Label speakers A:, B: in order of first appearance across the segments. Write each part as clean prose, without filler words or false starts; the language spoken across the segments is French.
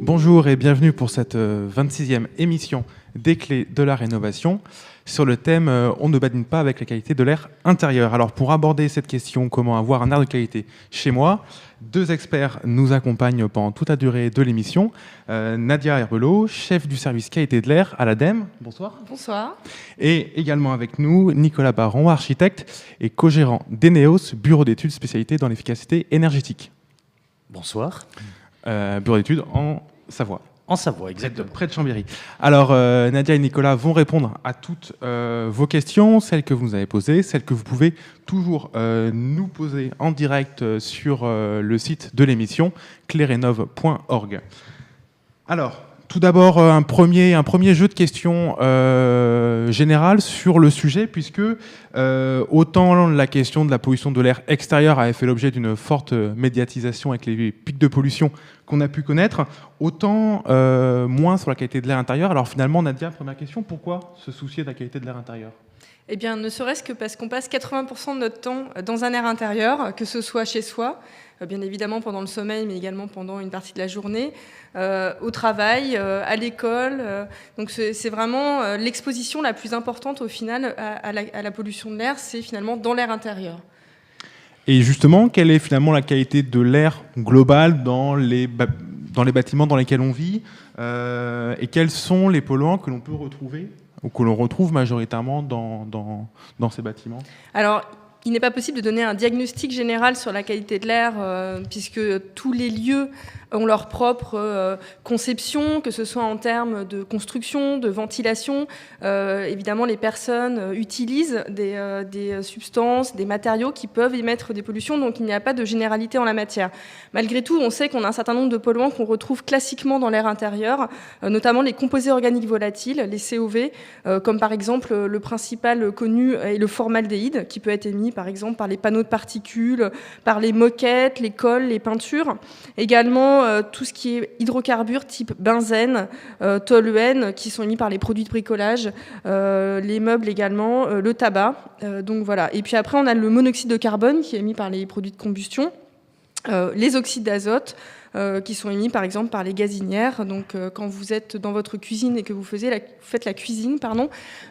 A: Bonjour et bienvenue pour cette 26e émission des clés de la rénovation sur le thème on ne badine pas avec la qualité de l'air intérieur. Alors pour aborder cette question, comment avoir un air de qualité chez moi, deux experts nous accompagnent pendant toute la durée de l'émission. Nadia Herbelot, chef du service qualité de l'air à l'ADEME. Bonsoir.
B: Bonsoir.
A: Et également avec nous, Nicolas Baron, architecte et co-gérant d'Eneos, bureau d'études spécialisé dans l'efficacité énergétique.
C: Bonsoir.
A: Bureau d'études en Savoie.
C: En Savoie, exactement.
A: Près de Chambéry. Alors, Nadia et Nicolas vont répondre à toutes vos questions, celles que vous nous avez posées, celles que vous pouvez toujours nous poser en direct sur le site de l'émission, clerenov.org. Alors, tout d'abord, un premier jeu de questions générales sur le sujet, puisque autant la question de la pollution de l'air extérieur avait fait l'objet d'une forte médiatisation avec les pics de pollution qu'on a pu connaître, autant moins sur la qualité de l'air intérieur. Alors finalement, Nadia, première question, pourquoi se soucier de la qualité de l'air intérieur ?
B: Eh bien, ne serait-ce que parce qu'on passe 80% de notre temps dans un air intérieur, que ce soit chez soi, bien évidemment pendant le sommeil, mais également pendant une partie de la journée, au travail, à l'école. Donc c'est vraiment l'exposition la plus importante au final à la pollution de l'air, c'est finalement dans l'air intérieur.
A: Et justement, quelle est finalement la qualité de l'air global dans les bâtiments dans lesquels on vit et quels sont les polluants que l'on peut retrouver ou que l'on retrouve majoritairement dans ces bâtiments ?
B: Alors, il n'est pas possible de donner un diagnostic général sur la qualité de l'air puisque tous les lieux ont leur propre conception, que ce soit en termes de construction, de ventilation. Évidemment, les personnes utilisent des substances, des matériaux qui peuvent émettre des pollutions, donc il n'y a pas de généralité en la matière. Malgré tout, on sait qu'on a un certain nombre de polluants qu'on retrouve classiquement dans l'air intérieur, notamment les composés organiques volatiles, les COV, comme par exemple le principal connu est le formaldéhyde, qui peut être émis par exemple par les panneaux de particules, par les moquettes, les cols, les peintures. Également, tout ce qui est hydrocarbures type benzène, toluène, qui sont émis par les produits de bricolage, les meubles également, le tabac. Donc voilà. Et puis après, on a le monoxyde de carbone qui est émis par les produits de combustion, les oxydes d'azote, qui sont émis par exemple par les gazinières. Donc quand vous êtes dans votre cuisine et que vous faites la cuisine,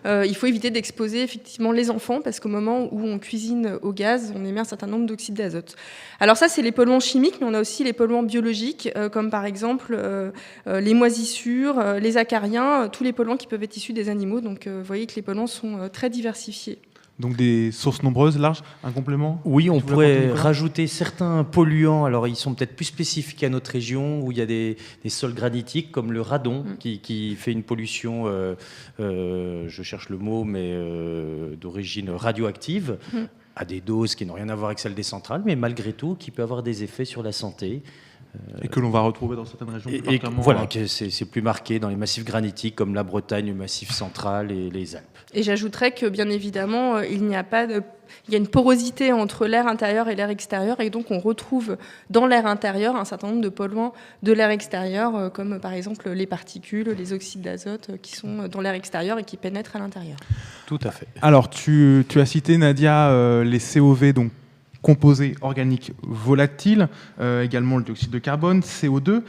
B: il faut éviter d'exposer effectivement les enfants parce qu'au moment où on cuisine au gaz, on émet un certain nombre d'oxydes d'azote. Alors ça, c'est les polluants chimiques, mais on a aussi les polluants biologiques, comme par exemple les moisissures, les acariens, tous les polluants qui peuvent être issus des animaux. Donc vous voyez que les polluants sont très diversifiés.
A: Donc des sources nombreuses, larges, un complément ?
C: Oui, on pourrait rajouter certains polluants. Alors, ils sont peut-être plus spécifiques à notre région, où il y a des sols granitiques, comme le radon, qui fait une pollution, je cherche le mot, mais d'origine radioactive, à des doses qui n'ont rien à voir avec celles des centrales, mais malgré tout, qui peut avoir des effets sur la santé.
A: Et que l'on va retrouver dans certaines régions plus particulièrement.
C: Voilà, c'est plus marqué dans les massifs granitiques comme la Bretagne, le Massif central et les Alpes.
B: Et j'ajouterais que bien évidemment, il y a une porosité entre l'air intérieur et l'air extérieur, et donc on retrouve dans l'air intérieur un certain nombre de polluants de l'air extérieur, comme par exemple les particules, les oxydes d'azote, qui sont dans l'air extérieur et qui pénètrent à l'intérieur.
C: Tout à fait.
A: Alors, tu as cité, Nadia, les COV, donc composés organiques volatiles, également le dioxyde de carbone, CO2.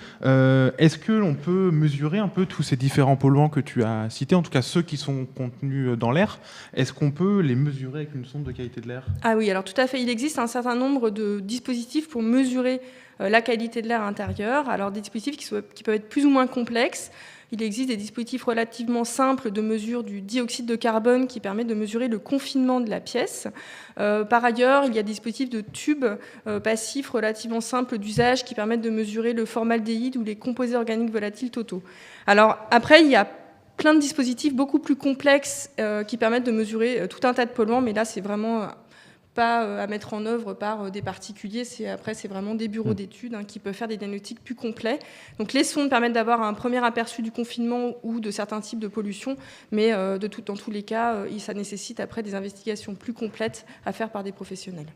A: Est-ce que l'on peut mesurer un peu tous ces différents polluants que tu as cités, en tout cas ceux qui sont contenus dans l'air? Est-ce qu'on peut les mesurer avec une sonde de qualité de l'air?
B: Ah oui, alors tout à fait. Il existe un certain nombre de dispositifs pour mesurer la qualité de l'air intérieur. Alors des dispositifs qui peuvent être plus ou moins complexes. Il existe des dispositifs relativement simples de mesure du dioxyde de carbone qui permettent de mesurer le confinement de la pièce. Par ailleurs, il y a des dispositifs de tubes passifs relativement simples d'usage qui permettent de mesurer le formaldéhyde ou les composés organiques volatiles totaux. Alors après, il y a plein de dispositifs beaucoup plus complexes qui permettent de mesurer tout un tas de polluants, mais là, c'est vraiment pas à mettre en œuvre par des particuliers. C'est vraiment des bureaux d'études qui peuvent faire des diagnostics plus complets. Donc les sondes permettent d'avoir un premier aperçu du confinement ou de certains types de pollution, mais dans tous les cas, ça nécessite après des investigations plus complètes à faire par des professionnels.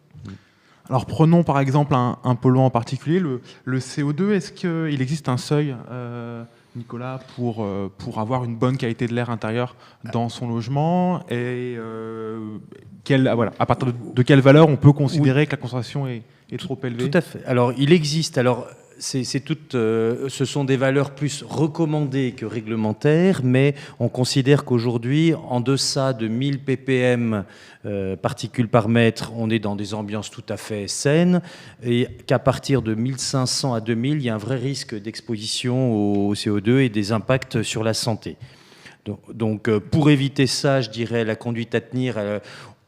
A: Alors prenons par exemple un polluant en particulier, le CO2. Est-ce qu'il existe un seuil, Nicolas, pour avoir une bonne qualité de l'air intérieur dans son logement et à partir de quelle valeur on peut considérer que la concentration est trop élevée?
C: Tout à fait. Alors, il existe. Alors, ce sont des valeurs plus recommandées que réglementaires, mais on considère qu'aujourd'hui, en deçà de 1000 ppm particules par mètre, on est dans des ambiances tout à fait saines, et qu'à partir de 1500 à 2000, il y a un vrai risque d'exposition au CO2 et des impacts sur la santé. Donc, pour éviter ça, je dirais la conduite à tenir.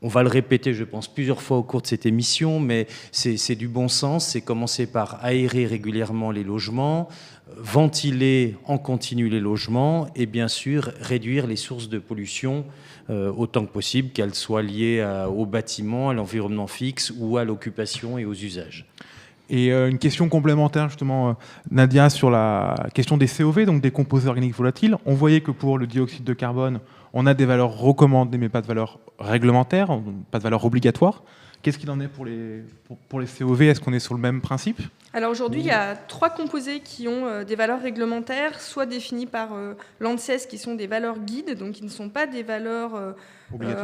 C: On va le répéter, je pense, plusieurs fois au cours de cette émission, mais c'est du bon sens. C'est commencer par aérer régulièrement les logements, ventiler en continu les logements et bien sûr réduire les sources de pollution autant que possible, qu'elles soient liées au bâtiment, à l'environnement fixe ou à l'occupation et aux usages.
A: Et une question complémentaire, justement, Nadia, sur la question des COV, donc des composés organiques volatiles. On voyait que pour le dioxyde de carbone, on a des valeurs recommandées, mais pas de valeurs réglementaires, pas de valeurs obligatoires. Qu'est-ce qu'il en est pour les COV? Est-ce qu'on est sur le même principe?
B: Alors aujourd'hui, il y a 3 composés qui ont des valeurs réglementaires, soit définies par l'ANSES, qui sont des valeurs guides, donc qui ne sont pas des valeurs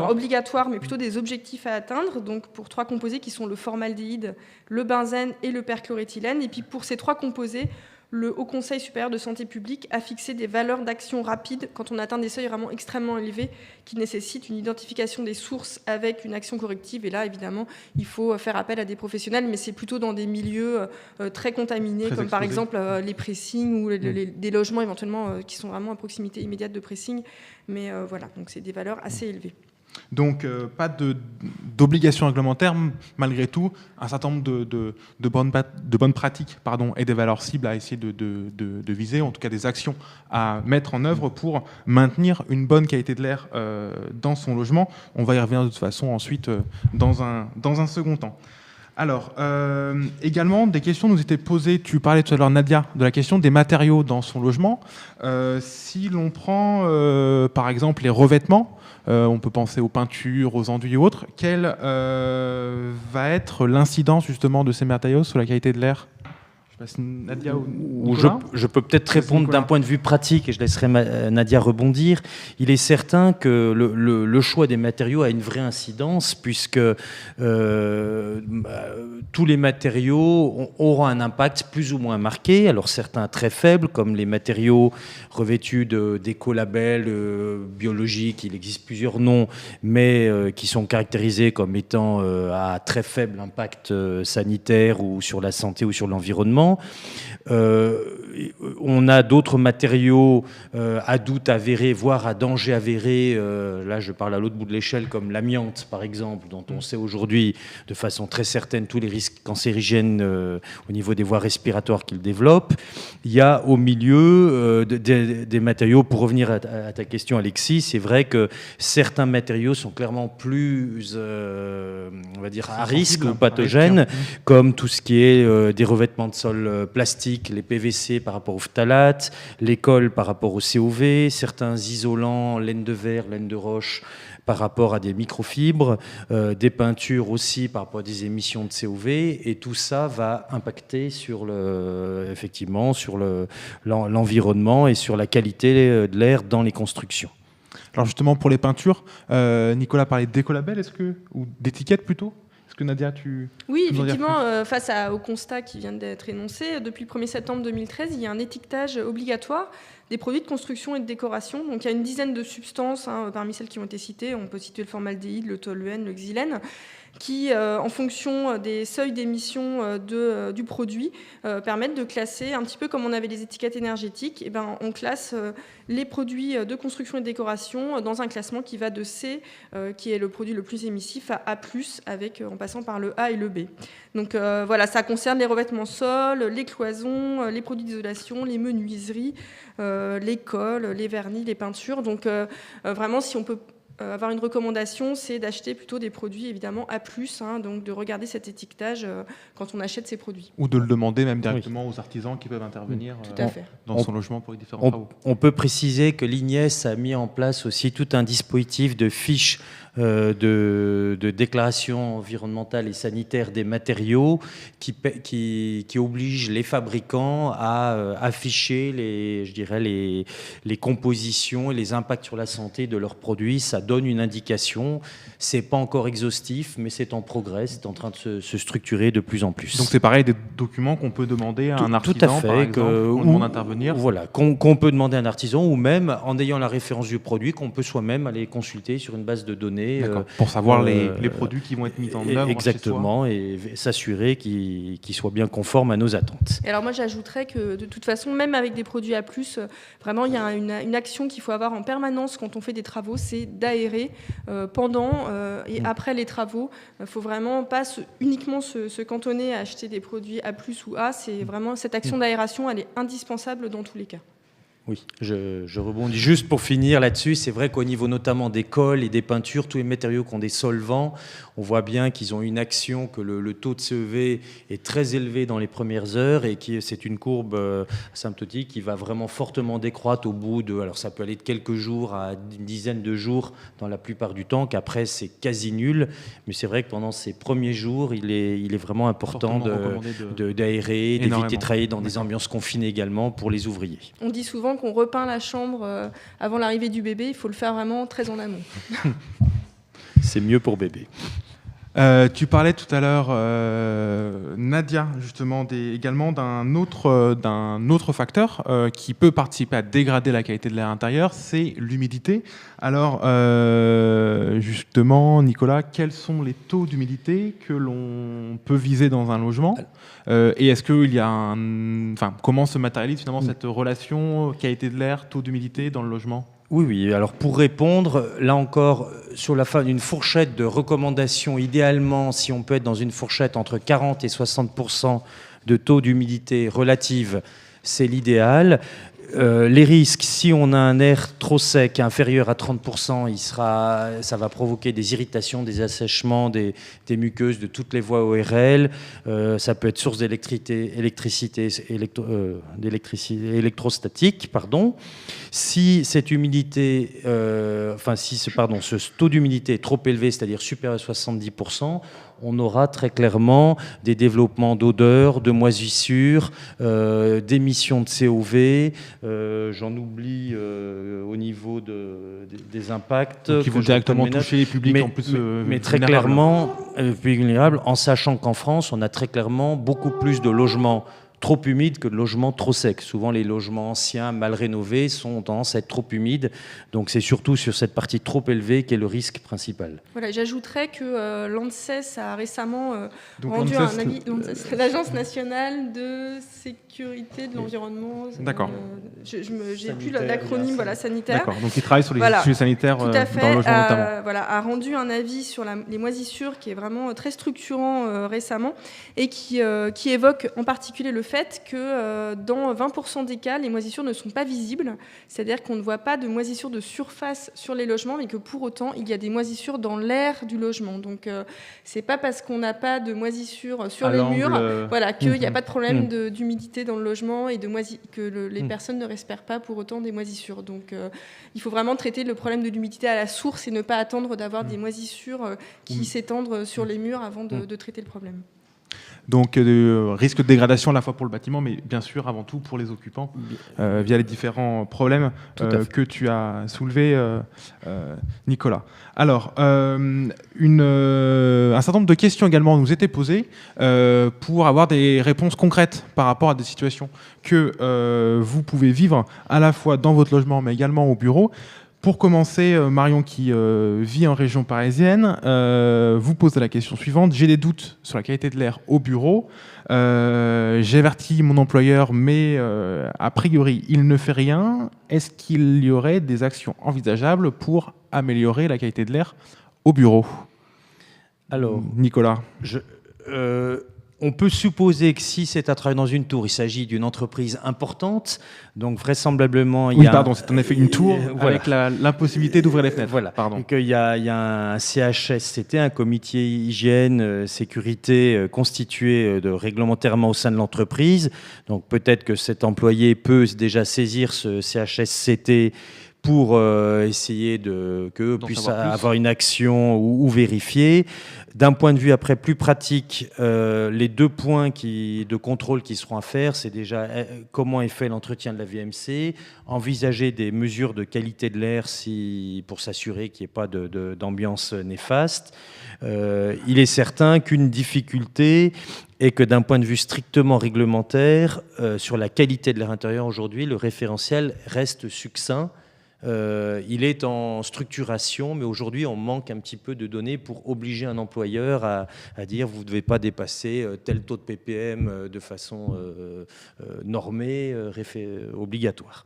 B: obligatoires, mais plutôt des objectifs à atteindre. Donc pour 3 composés qui sont le formaldéhyde, le benzène et le perchloréthylène. Et puis pour ces 3 composés, le Haut Conseil supérieur de santé publique a fixé des valeurs d'action rapide quand on atteint des seuils vraiment extrêmement élevés qui nécessitent une identification des sources avec une action corrective. Et là, évidemment, il faut faire appel à des professionnels, mais c'est plutôt dans des milieux très contaminés, très comme exposés. Par exemple les pressings ou des logements éventuellement qui sont vraiment à proximité immédiate de pressing. Mais voilà, donc c'est des valeurs assez élevées.
A: Donc, pas d'obligation réglementaire, malgré tout, un certain nombre de bonnes pratiques et des valeurs cibles à essayer de viser, en tout cas des actions à mettre en œuvre pour maintenir une bonne qualité de l'air dans son logement. On va y revenir de toute façon ensuite dans un second temps. Alors, également, des questions nous étaient posées, tu parlais tout à l'heure, Nadia, de la question des matériaux dans son logement. Si l'on prend, par exemple, les revêtements, on peut penser aux peintures, aux enduits et autres, quelle va être l'incidence justement de ces matériaux sur la qualité de l'air? Nadia ou
C: je peux peut-être répondre d'un point de vue pratique et je laisserai Nadia rebondir. Il est certain que le choix des matériaux a une vraie incidence puisque tous les matériaux auront un impact plus ou moins marqué. Alors certains très faibles comme les matériaux revêtus d'écolabels biologiques, il existe plusieurs noms, mais qui sont caractérisés comme étant à très faible impact sanitaire ou sur la santé ou sur l'environnement. On a d'autres matériaux à doute avéré, voire à danger avéré. Là, je parle à l'autre bout de l'échelle, comme l'amiante, par exemple, dont on sait aujourd'hui de façon très certaine tous les risques cancérigènes au niveau des voies respiratoires qu'il développe. Il y a au milieu des matériaux, pour revenir à ta question, Alexis, c'est vrai que certains matériaux sont clairement plus, on va dire, à risque ou pathogènes, comme tout ce qui est des revêtements de sol plastique, les PVC par rapport aux phtalates, les cols par rapport au COV, certains isolants, laine de verre, laine de roche par rapport à des microfibres, des peintures aussi par rapport à des émissions de COV, et tout ça va impacter sur effectivement sur l'environnement et sur la qualité de l'air dans les constructions.
A: Alors justement pour les peintures, Nicolas parlait d'écolabel, ou d'étiquettes plutôt? Nadia,
B: Oui, effectivement, face au constat qui vient d'être énoncé, depuis le 1er septembre 2013, il y a un étiquetage obligatoire des produits de construction et de décoration. Donc il y a une dizaine de substances, parmi celles qui ont été citées. On peut citer le formaldéhyde, le toluène, le xylène, qui, en fonction des seuils d'émission du produit, permettent de classer, un petit peu comme on avait les étiquettes énergétiques, et on classe les produits de construction et de décoration dans un classement qui va de C, qui est le produit le plus émissif, à A+, en passant par le A et le B. Donc voilà, ça concerne les revêtements sol, les cloisons, les produits d'isolation, les menuiseries, les cols, les vernis, les peintures. Donc vraiment, si on peut avoir une recommandation, c'est d'acheter plutôt des produits évidemment A+, donc de regarder cet étiquetage quand on achète ces produits.
A: Ou de le demander même directement aux artisans qui peuvent intervenir dans son logement pour les différents travaux.
C: On peut préciser que l'IGNES a mis en place aussi tout un dispositif de fiches de déclaration environnementale et sanitaire des matériaux qui oblige les fabricants à afficher les compositions et les impacts sur la santé de leurs produits. Ça donne une indication. C'est pas encore exhaustif, mais c'est en progrès, c'est en train de se structurer de plus en plus.
A: Donc c'est pareil, des documents qu'on peut demander à un artisan, par exemple, qu'on demande d'intervenir.
C: Voilà, qu'on peut demander à un artisan, ou même en ayant la référence du produit, qu'on peut soi-même aller consulter sur une base de données.
A: Pour savoir les produits qui vont être mis en œuvre.
C: Exactement, et s'assurer qu'ils soient bien conformes à nos attentes.
B: Et alors moi j'ajouterais que de toute façon, même avec des produits A+, vraiment il y a une action qu'il faut avoir en permanence quand on fait des travaux, c'est d'aérer pendant et après les travaux. Il ne faut vraiment pas uniquement se cantonner à acheter des produits A+, ou A. C'est vraiment cette action d'aération, elle est indispensable dans tous les cas.
C: Oui, je rebondis juste pour finir là-dessus. C'est vrai qu'au niveau notamment des colles et des peintures, tous les matériaux qui ont des solvants, on voit bien qu'ils ont une action, que le taux de CEV est très élevé dans les premières heures et que c'est une courbe asymptotique qui va vraiment fortement décroître au bout de... Alors ça peut aller de quelques jours à une dizaine de jours dans la plupart du temps, qu'après c'est quasi nul. Mais c'est vrai que pendant ces premiers jours, il est vraiment important d'aérer, d'éviter de travailler dans des ambiances confinées également pour les ouvriers.
B: On dit souvent qu'on repeint la chambre avant l'arrivée du bébé, il faut le faire vraiment très en amont.
C: C'est mieux pour bébé.
A: Tu parlais tout à l'heure, Nadia, justement, également d'un autre facteur qui peut participer à dégrader la qualité de l'air intérieur, c'est l'humidité. Alors, justement, Nicolas, quels sont les taux d'humidité que l'on peut viser dans un logement ? Et est-ce qu'il y a comment se matérialise finalement cette relation qualité de l'air, taux d'humidité dans le logement ?
C: Oui. Alors pour répondre, là encore, sur la fin d'une fourchette de recommandations, idéalement, si on peut être dans une fourchette entre 40 et 60% de taux d'humidité relative, c'est l'idéal. Les risques, si on a un air trop sec, inférieur à 30%, ça va provoquer des irritations, des assèchements, des muqueuses de toutes les voies ORL. Ça peut être source d'électricité électrostatique. Si cette humidité, ce taux d'humidité est trop élevé, c'est-à-dire supérieur à 70%, on aura très clairement des développements d'odeurs, de moisissures, d'émissions de COV. J'en oublie au niveau des impacts.
A: Donc, qui vont directement toucher les publics en plus.
C: Mais très clairement, vulnérables, en sachant qu'en France, on a très clairement beaucoup plus de logements trop humides que de logements trop secs. Souvent, les logements anciens, mal rénovés, ont tendance à être trop humides. Donc, c'est surtout sur cette partie trop élevée qu'est le risque principal.
B: Voilà, j'ajouterais que l'ANSES a récemment rendu un avis, l'Agence nationale de sécurité de l'environnement.
A: D'accord.
B: J'ai plus l'acronyme sanitaire.
A: D'accord, donc il travaille sur les sujets sanitaires dans le logement notamment.
B: A rendu un avis sur les moisissures qui est vraiment très structurant récemment et qui évoque en particulier le fait que dans 20% des cas, les moisissures ne sont pas visibles, c'est-à-dire qu'on ne voit pas de moisissures de surface sur les logements, mais que pour autant, il y a des moissures dans l'air du logement. Donc, c'est pas parce qu'on n'a pas de moisissures sur les murs qu'il n'y a pas de problème d'humidité dans le logement et que les personnes ne respirent pas pour autant des moisissures. Donc, il faut vraiment traiter le problème de l'humidité à la source et ne pas attendre d'avoir des moisissures qui s'étendent sur les murs avant de traiter le problème.
A: Donc, risque de dégradation à la fois pour le bâtiment, mais bien sûr, avant tout, pour les occupants, via les différents problèmes que tu as soulevés, Nicolas. Alors, un certain nombre de questions également nous étaient posées pour avoir des réponses concrètes par rapport à des situations que vous pouvez vivre à la fois dans votre logement, mais également au bureau. Pour commencer, Marion, qui vit en région parisienne, vous pose la question suivante. J'ai des doutes sur la qualité de l'air au bureau. J'ai averti mon employeur, mais a priori, il ne fait rien. Est-ce qu'il y aurait des actions envisageables pour améliorer la qualité de l'air au bureau ? Alors, Nicolas.
C: On peut supposer que si c'est à travailler dans une tour, il s'agit d'une entreprise importante, donc vraisemblablement...
A: c'est en effet une tour avec l'impossibilité d'ouvrir les fenêtres.
C: Voilà, donc il y a un CHSCT, un comité hygiène, sécurité constitué réglementairement au sein de l'entreprise. Donc peut-être que cet employé peut déjà saisir ce CHSCT pour essayer qu'eux puissent avoir une action ou vérifier. D'un point de vue après plus pratique, les 2 points de contrôle qui seront à faire, c'est déjà comment est fait l'entretien de la VMC, envisager des mesures de qualité de l'air pour s'assurer qu'il n'y ait pas d'ambiance néfaste. Il est certain qu'une difficulté est que d'un point de vue strictement réglementaire, sur la qualité de l'air intérieur aujourd'hui, le référentiel reste succinct. Il est en structuration, mais aujourd'hui, on manque un petit peu de données pour obliger un employeur à dire vous ne devez pas dépasser tel taux de ppm de façon normée, obligatoire.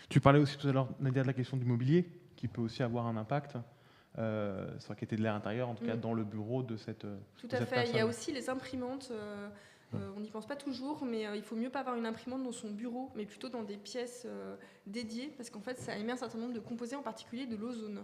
A: Tu parlais aussi tout à l'heure, Nadia, de la question du mobilier, qui peut aussi avoir un impact sur la qualité de l'air intérieur, en tout cas dans le bureau de cette
B: Tout à fait. Il y a aussi les imprimantes. On n'y pense pas toujours, mais il faut mieux pas avoir une imprimante dans son bureau, mais plutôt dans des pièces dédiées, parce qu'en fait, ça émet un certain nombre de composés, en particulier de l'ozone.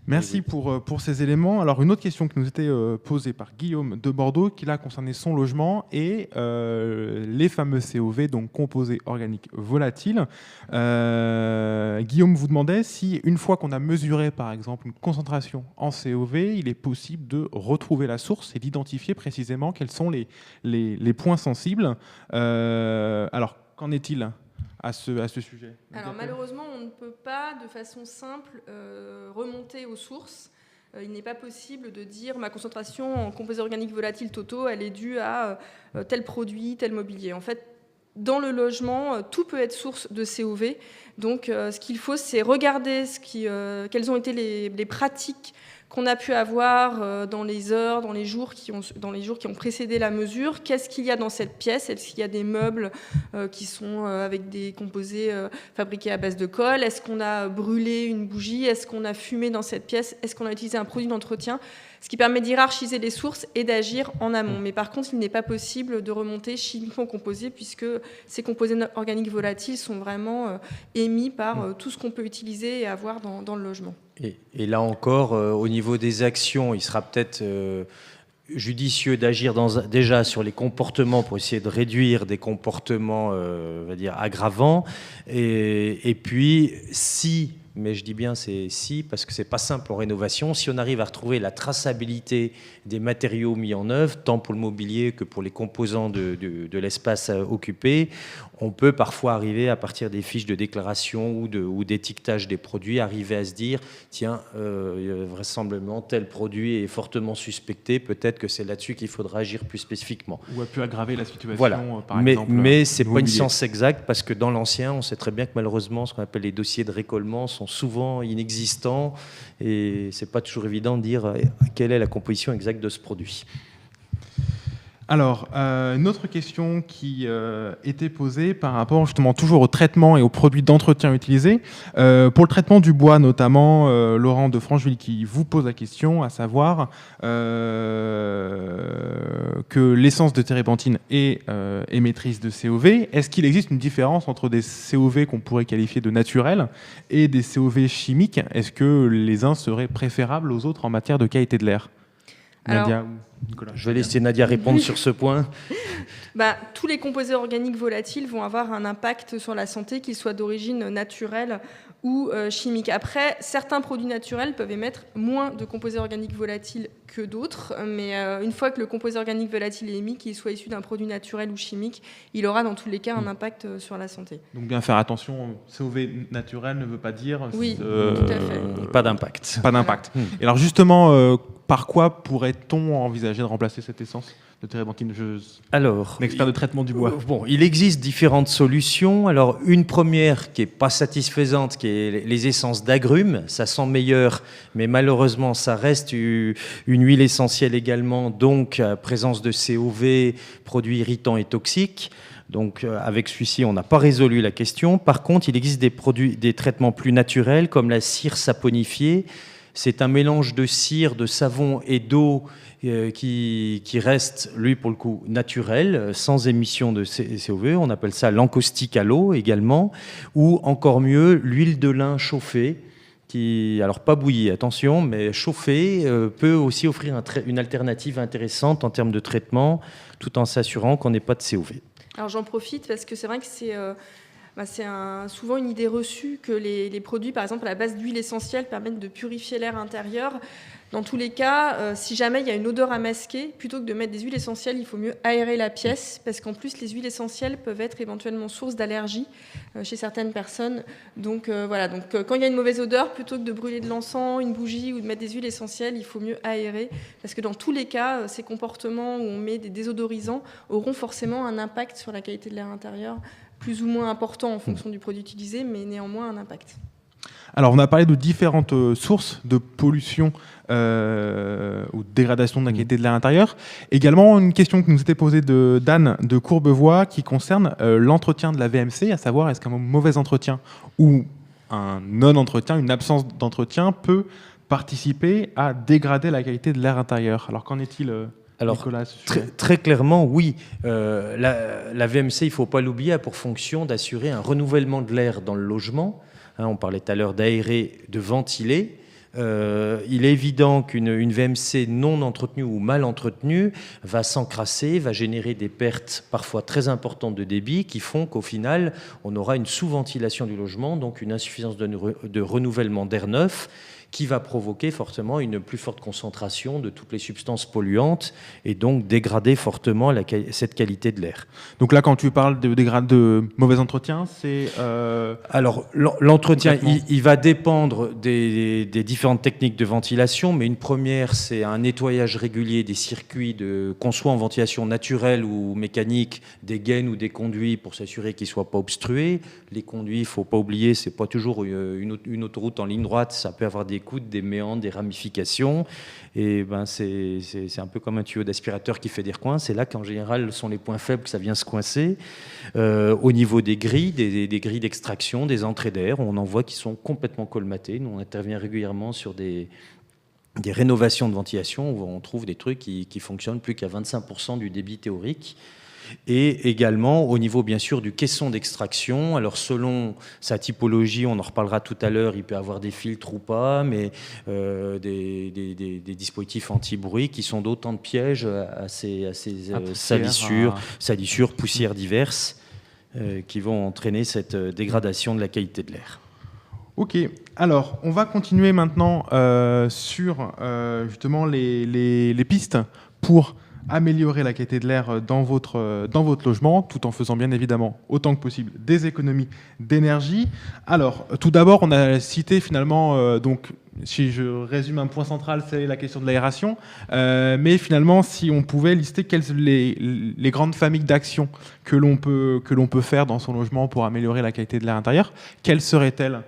A: Merci pour ces éléments. Alors, une autre question qui nous était posée par Guillaume de Bordeaux, qui là concernait son logement et les fameux COV, donc composés organiques volatiles. Guillaume vous demandait si, une fois qu'on a mesuré, par exemple, une concentration en COV, il est possible de retrouver la source et d'identifier précisément quels sont les points sensibles. Alors, qu'en est-il à ce sujet?
B: Alors malheureusement, on ne peut pas de façon simple remonter aux sources. Il n'est pas possible de dire ma concentration en composés organiques volatiles totaux, elle est due à tel produit, tel mobilier. En fait, dans le logement, tout peut être source de COV. Donc ce qu'il faut, c'est regarder quelles ont été les pratiques qu'on a pu avoir dans les heures, dans les jours qui ont précédé la mesure. Qu'est-ce qu'il y a dans cette pièce? Est-ce qu'il y a des meubles qui sont avec des composés fabriqués à base de colle? Est-ce qu'on a brûlé une bougie? Est-ce qu'on a fumé dans cette pièce? Est-ce qu'on a utilisé un produit d'entretien? Ce qui permet d'hiérarchiser les sources et d'agir en amont. Mais par contre, il n'est pas possible de remonter chimiquement aux composés, puisque ces composés organiques volatiles sont vraiment émis par tout ce qu'on peut utiliser et avoir dans le logement.
C: Et là encore, au niveau des actions, il sera peut-être judicieux d'agir déjà sur les comportements pour essayer de réduire des comportements, on va dire, aggravants. Et puis, mais je dis bien parce que c'est pas simple en rénovation, si on arrive à retrouver la traçabilité des matériaux mis en œuvre, tant pour le mobilier que pour les composants de l'espace occupé, on peut parfois arriver, à partir des fiches de déclaration ou d'étiquetage des produits, arriver à se dire, tiens, vraisemblablement, tel produit est fortement suspecté, peut-être que c'est là-dessus qu'il faudra agir plus spécifiquement.
A: Ou a pu aggraver la situation,
C: voilà.
A: Par exemple.
C: Mais ce n'est pas une science exacte, parce que dans l'ancien, on sait très bien que malheureusement, ce qu'on appelle les dossiers de récolement sont souvent inexistants, et ce n'est pas toujours évident de dire quelle est la composition exacte de ce produit.
A: Alors, une autre question qui était posée par rapport justement toujours au traitement et aux produits d'entretien utilisés. Pour le traitement du bois notamment, Laurent de Francheville qui vous pose la question, à savoir que l'essence de térébenthine est émettrice de COV. Est-ce qu'il existe une différence entre des COV qu'on pourrait qualifier de naturels et des COV chimiques? Est-ce que les uns seraient préférables aux autres en matière de qualité de l'air? Nadia ou Nicolas?
C: Je vais laisser Nadia répondre sur ce point.
B: Tous les composés organiques volatiles vont avoir un impact sur la santé, qu'ils soient d'origine naturelle ou chimique. Après, certains produits naturels peuvent émettre moins de composés organiques volatiles que d'autres, mais une fois que le composé organique volatile est émis, qu'il soit issu d'un produit naturel ou chimique, il aura dans tous les cas un impact sur la santé.
A: Donc bien faire attention, COV naturel ne veut pas dire...
B: Oui, tout à fait.
C: Pas d'impact.
A: Pas d'impact. Et alors justement, par quoi pourrait-on envisager de remplacer cette essence de térébenthine?
C: Alors,
A: l'expert de traitement du bois.
C: Bon, il existe différentes solutions. Alors, une première qui n'est pas satisfaisante, qui est les essences d'agrumes. Ça sent meilleur, mais malheureusement, ça reste une huile essentielle également, donc présence de COV, produits irritants et toxiques. Donc, avec celui-ci, on n'a pas résolu la question. Par contre, il existe des traitements plus naturels, comme la cire saponifiée. C'est un mélange de cire, de savon et d'eau qui reste, lui, pour le coup, naturel, sans émission de COV. On appelle ça l'encaustique à l'eau également. Ou encore mieux, l'huile de lin chauffée, alors pas bouillie, attention, mais chauffée, peut aussi offrir une alternative intéressante en termes de traitement, tout en s'assurant qu'on n'ait pas de COV.
B: Alors j'en profite parce que c'est vrai que c'est... c'est souvent une idée reçue que les produits, par exemple à la base d'huile essentielle, permettent de purifier l'air intérieur. Dans tous les cas, si jamais il y a une odeur à masquer, plutôt que de mettre des huiles essentielles, il faut mieux aérer la pièce, parce qu'en plus, les huiles essentielles peuvent être éventuellement source d'allergie chez certaines personnes. Donc voilà, quand il y a une mauvaise odeur, plutôt que de brûler de l'encens, une bougie ou de mettre des huiles essentielles, il faut mieux aérer, parce que dans tous les cas, ces comportements où on met des désodorisants auront forcément un impact sur la qualité de l'air intérieur, plus ou moins important en fonction du produit utilisé, mais néanmoins un impact.
A: Alors, on a parlé de différentes sources de pollution ou de dégradation de la qualité de l'air intérieur. Également, une question qui nous était posée d'Anne de Courbevoie qui concerne l'entretien de la VMC, à savoir est-ce qu'un mauvais entretien ou un non-entretien, une absence d'entretien peut participer à dégrader la qualité de l'air intérieur. Alors, qu'en est-il
C: Alors,
A: Nicolas,
C: très clairement, oui. La VMC, il ne faut pas l'oublier, a pour fonction d'assurer un renouvellement de l'air dans le logement. On parlait tout à l'heure d'aérer, de ventiler. Il est évident qu'une VMC non entretenue ou mal entretenue va s'encrasser, va générer des pertes parfois très importantes de débit qui font qu'au final, on aura une sous-ventilation du logement, donc une insuffisance de renouvellement d'air neuf, qui va provoquer fortement une plus forte concentration de toutes les substances polluantes et donc dégrader fortement cette qualité de l'air.
A: Donc là, quand tu parles de mauvais entretien, c'est...
C: Alors, l'entretien, il va dépendre des différentes techniques de ventilation, mais une première, c'est un nettoyage régulier des circuits, qu'on soit en ventilation naturelle ou mécanique, des gaines ou des conduits pour s'assurer qu'ils ne soient pas obstrués. Les conduits, il ne faut pas oublier, ce n'est pas toujours une autoroute en ligne droite, ça peut avoir des coudes, des méandres, des ramifications. Et c'est un peu comme un tuyau d'aspirateur qui fait des recoins. C'est là qu'en général sont les points faibles que ça vient se coincer. Au niveau des grilles, des grilles d'extraction, des entrées d'air, on en voit qui sont complètement colmatées. Nous, on intervient régulièrement sur des rénovations de ventilation où on trouve des trucs qui fonctionnent plus qu'à 25% du débit théorique. Et également au niveau bien sûr du caisson d'extraction. Alors selon sa typologie, on en reparlera tout à l'heure, il peut avoir des filtres ou pas, mais des dispositifs anti-bruit qui sont d'autant de pièges à ces salissures, poussières diverses qui vont entraîner cette dégradation de la qualité de l'air.
A: Ok, alors on va continuer maintenant sur justement les pistes pour améliorer la qualité de l'air dans votre logement, tout en faisant bien évidemment autant que possible des économies d'énergie. Alors, tout d'abord, on a cité finalement, donc si je résume un point central, c'est la question de l'aération, mais finalement, si on pouvait lister quelles sont les grandes familles d'actions que l'on peut faire dans son logement pour améliorer la qualité de l'air intérieur, quelles seraient-elles ?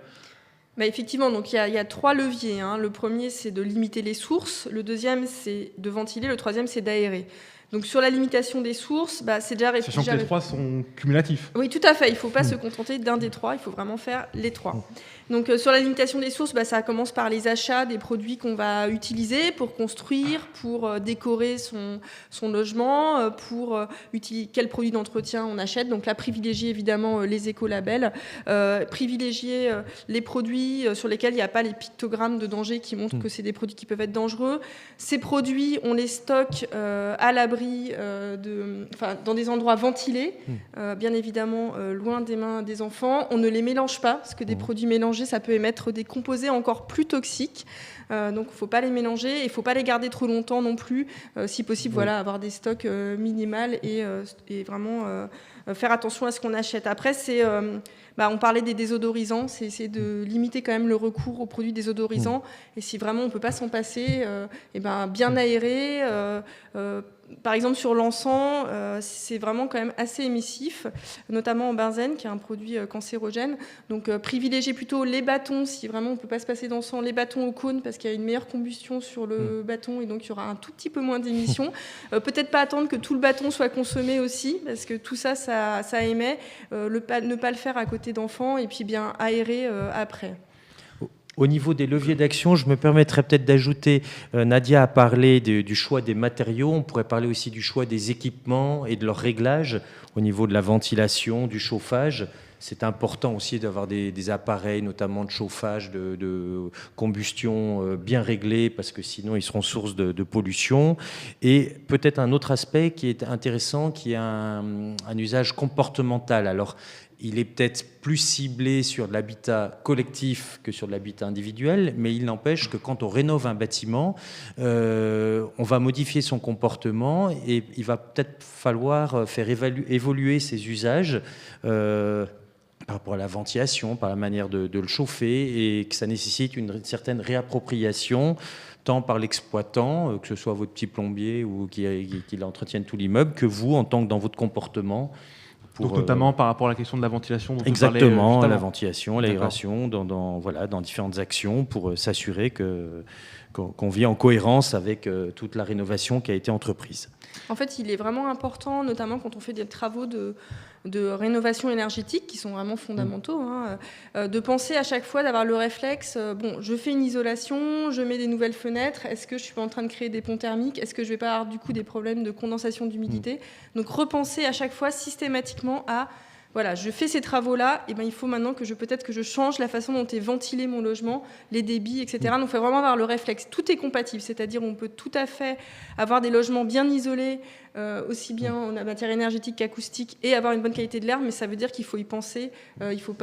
B: Effectivement, donc il y a 3 leviers. Le premier, c'est de limiter les sources. Le deuxième, c'est de ventiler. Le troisième, c'est d'aérer. Donc sur la limitation des sources, c'est déjà...
A: Sachant que les 3 sont cumulatifs.
B: Oui, tout à fait. Il ne faut pas se contenter d'un des 3. Il faut vraiment faire les 3. Donc sur la limitation des sources, ça commence par les achats des produits qu'on va utiliser pour construire, pour décorer son logement, pour quels produits d'entretien on achète. Donc là, privilégier évidemment les écolabels, privilégier les produits sur lesquels il n'y a pas les pictogrammes de danger qui montrent que c'est des produits qui peuvent être dangereux. Ces produits, on les stocke à l'abri, dans des endroits ventilés, bien évidemment loin des mains des enfants. On ne les mélange pas, parce que des produits mélangés, ça peut émettre des composés encore plus toxiques. Donc, il ne faut pas les mélanger et il ne faut pas les garder trop longtemps non plus. Si possible, avoir des stocks minimales et vraiment faire attention à ce qu'on achète. Après, on parlait des désodorisants. C'est essayer de limiter quand même le recours aux produits désodorisants. Et si vraiment on ne peut pas s'en passer, bien aérer. Par exemple, sur l'encens, c'est vraiment quand même assez émissif, notamment en benzène, qui est un produit cancérogène. Donc, privilégier plutôt les bâtons, si vraiment on ne peut pas se passer d'encens, les bâtons au cône, parce qu'il y a une meilleure combustion sur le bâton, et donc il y aura un tout petit peu moins d'émissions. Peut-être pas attendre que tout le bâton soit consommé aussi, parce que tout ça, ça émet. Ne pas le faire à côté d'enfants, et puis bien aérer après.
C: Au niveau des leviers d'action, je me permettrais peut-être d'ajouter, Nadia a parlé du choix des matériaux, on pourrait parler aussi du choix des équipements et de leur réglage au niveau de la ventilation, du chauffage. C'est important aussi d'avoir des appareils, notamment de chauffage, de combustion bien réglés, parce que sinon ils seront source de pollution. Et peut-être un autre aspect qui est intéressant, qui est un usage comportemental. Alors, il est peut-être plus ciblé sur de l'habitat collectif que sur de l'habitat individuel, mais il n'empêche que quand on rénove un bâtiment, on va modifier son comportement et il va peut-être falloir faire évoluer ses usages par rapport à la ventilation, par la manière de le chauffer, et que ça nécessite une certaine réappropriation, tant par l'exploitant, que ce soit votre petit plombier ou qui entretienne tout l'immeuble, que vous, en tant que dans votre comportement.
A: Donc notamment par rapport à la question de la ventilation dont
C: exactement, la ventilation, l'aération, dans différentes actions pour s'assurer qu'on vit en cohérence avec toute la rénovation qui a été entreprise.
B: En fait, il est vraiment important, notamment quand on fait des travaux de rénovation énergétique qui sont vraiment fondamentaux, de penser à chaque fois, d'avoir le réflexe, je fais une isolation, je mets des nouvelles fenêtres, est-ce que je ne suis pas en train de créer des ponts thermiques, est-ce que je ne vais pas avoir du coup des problèmes de condensation d'humidité. Donc repenser à chaque fois systématiquement à voilà, je fais ces travaux-là, et il faut maintenant que peut-être que je change la façon dont est ventilé mon logement, les débits, etc. Donc il faut vraiment avoir le réflexe. Tout est compatible, c'est-à-dire on peut tout à fait avoir des logements bien isolés, aussi bien en matière énergétique qu'acoustique, et avoir une bonne qualité de l'air, mais ça veut dire qu'il faut y penser. Il faut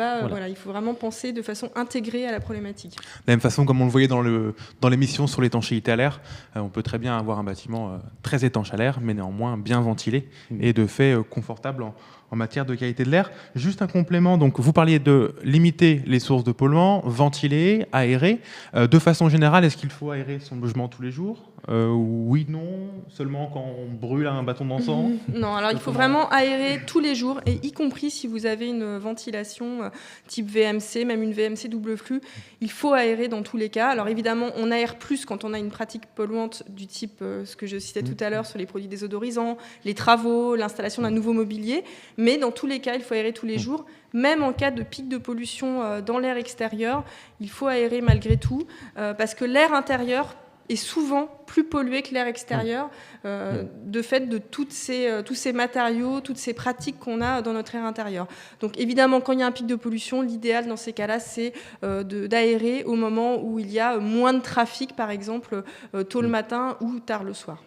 B: vraiment penser de façon intégrée à la problématique.
A: De la même façon, comme on le voyait dans l'émission sur l'étanchéité à l'air, on peut très bien avoir un bâtiment très étanche à l'air, mais néanmoins bien ventilé et de fait confortable en matière de qualité de l'air. Juste un complément, donc vous parliez de limiter les sources de polluants, ventiler, aérer. De façon générale, est-ce qu'il faut aérer son logement tous les jours ? Oui, non, seulement quand on brûle un bâton d'encens ?
B: Non, alors il faut vraiment aérer tous les jours, et y compris si vous avez une ventilation type VMC, même une VMC double flux, il faut aérer dans tous les cas. Alors évidemment, on aère plus quand on a une pratique polluante du type, ce que je citais tout à l'heure sur les produits désodorisants, les travaux, l'installation d'un nouveau mobilier, mais dans tous les cas, il faut aérer tous les jours. Même en cas de pic de pollution dans l'air extérieur, il faut aérer malgré tout, parce que l'air intérieur est souvent plus pollué que l'air extérieur, de fait de tous ces matériaux, toutes ces pratiques qu'on a dans notre air intérieur. Donc évidemment, quand il y a un pic de pollution, l'idéal dans ces cas-là, c'est d'aérer au moment où il y a moins de trafic, par exemple, tôt le matin ou tard le soir.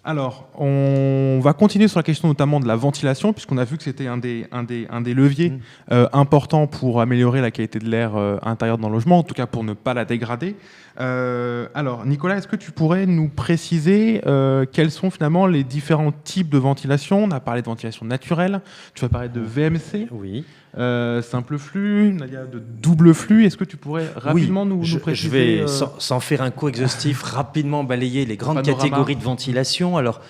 A: Alors, on va continuer sur la question notamment de la ventilation, puisqu'on a vu que c'était un des leviers importants pour améliorer la qualité de l'air intérieur dans le logement, en tout cas pour ne pas la dégrader. Alors, Nicolas, est-ce que tu pourrais nous préciser quels sont finalement les différents types de ventilation ? On a parlé de ventilation naturelle, tu vas parler de VMC,
C: oui.
A: Simple flux, Nadia, de double flux. Est-ce que tu pourrais rapidement nous préciser ?
C: Je vais, sans faire un cours exhaustif, rapidement balayer les grandes catégories de ventilation. Alors,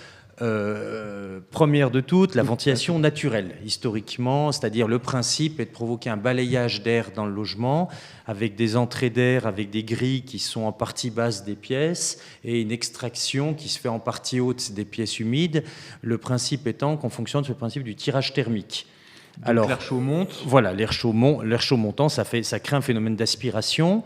C: première de toutes, la ventilation naturelle, historiquement, c'est-à-dire le principe est de provoquer un balayage d'air dans le logement avec des entrées d'air, avec des grilles qui sont en partie basse des pièces et une extraction qui se fait en partie haute des pièces humides. Le principe étant qu'on fonctionne sur le principe du tirage thermique.
A: Alors, l'air chaud monte.
C: Voilà, l'air chaud montant, ça crée un phénomène d'aspiration.